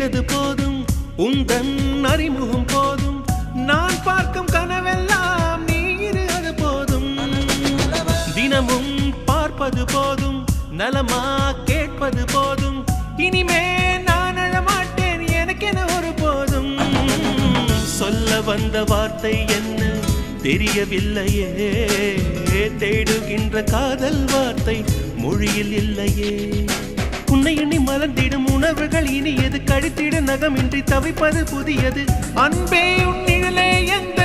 தெரிந்தது போதும் உந்தன் அறிமுகம் போதும் நான் பார்க்கும் கனவெல்லாம் நீர் அது போதும் தினமும் பார்ப்பது போதும் நலமா கேட்பது போதும் இனிமே நான் அழமாட்டேன் எனக்கென ஒரு போதும் சொல்ல வந்த வார்த்தை என்ன தெரியவில்லையே தேடுகின்ற காதல் வார்த்தை மொழியில் இல்லையே உன்னை எண்ணி மலர்ந்திடும் உணர்வுகள் இனியது கழித்திட நகமின்றி தவிப்பது புதியது அன்பே உன் நிழலே எந்த